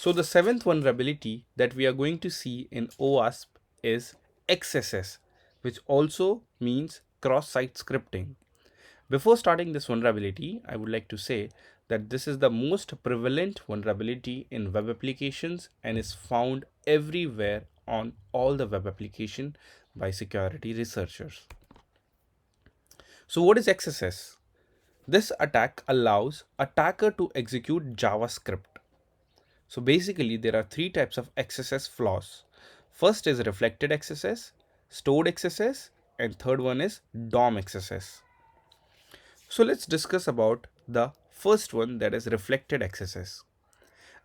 So the seventh vulnerability that we are going to see in OWASP is XSS, which also means cross-site scripting. Before starting this vulnerability, I would like to say that this is the most prevalent vulnerability in web applications and is found everywhere on all the web application by security researchers. So what is XSS? This attack allows attacker to execute JavaScript. So basically there are three types of XSS flaws. First is reflected XSS, stored XSS, and third one is DOM XSS. So let's discuss about the first one, that is reflected XSS.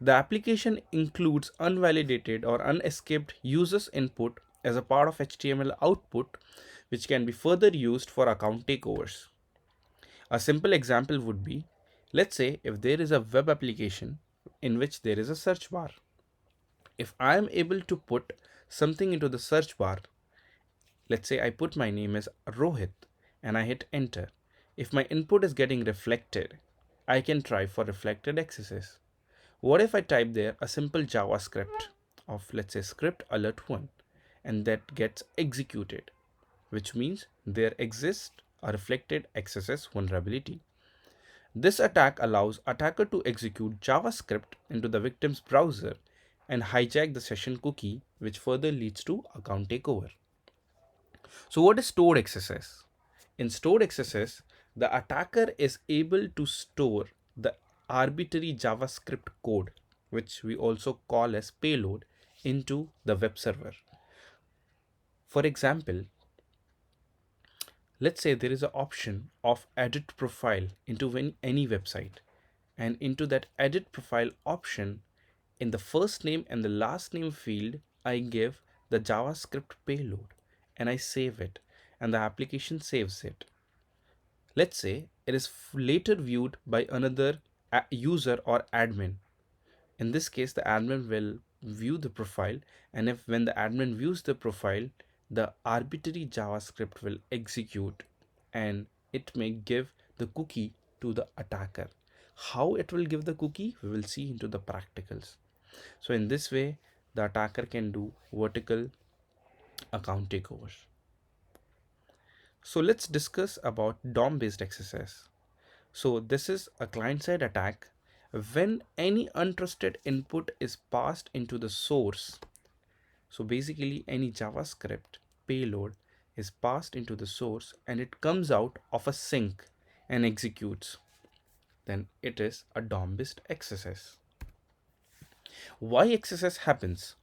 The application includes unvalidated or unescaped users input as a part of HTML output, which can be further used for account takeovers. A simple example would be, let's say if there is a web application in which there is a search bar. If I am able to put something into the search bar, let's say I put my name as Rohit and I hit enter. If my input is getting reflected, I can try for reflected XSS. What if I type there a simple JavaScript of, let's say, script alert 1, and that gets executed, which means there exists a reflected XSS vulnerability. This attack allows attacker to execute JavaScript into the victim's browser and hijack the session cookie, which further leads to account takeover. So what is stored XSS? In stored XSS, the attacker is able to store the arbitrary JavaScript code, which we also call as payload, into the web server. For example, let's say there is an option of edit profile into any website, and into that edit profile option, in the first name and the last name field, I give the JavaScript payload and I save it, and the application saves it. Let's say it is later viewed by another user or admin. In this case, the admin will view the profile, and if when the admin views the profile, the arbitrary JavaScript will execute and it may give the cookie to the attacker. How it will give the cookie, we will see into the practicals. So in this way, the attacker can do vertical account takeovers. So let's discuss about DOM based XSS. So this is a client-side attack when any untrusted input is passed into the source. So basically any JavaScript payload is passed into the source and it comes out of a sink and executes. Then it is a DOM-based XSS. Why XSS happens?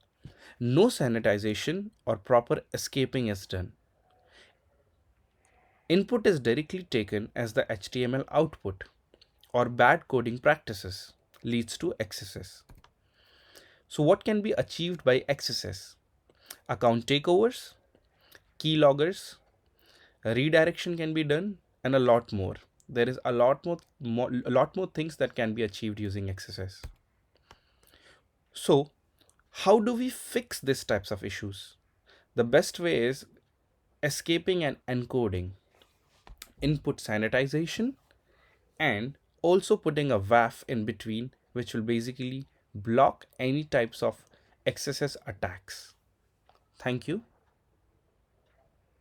No sanitization or proper escaping is done. Input is directly taken as the HTML output, or bad coding practices leads to XSS. So what can be achieved by XSS? Account takeovers, keyloggers, redirection can be done, and a lot more. There is a lot more things that can be achieved using XSS. So how do we fix these types of issues? The best way is escaping and encoding, input sanitization, and also putting a WAF in between, which will basically block any types of XSS attacks. Thank you.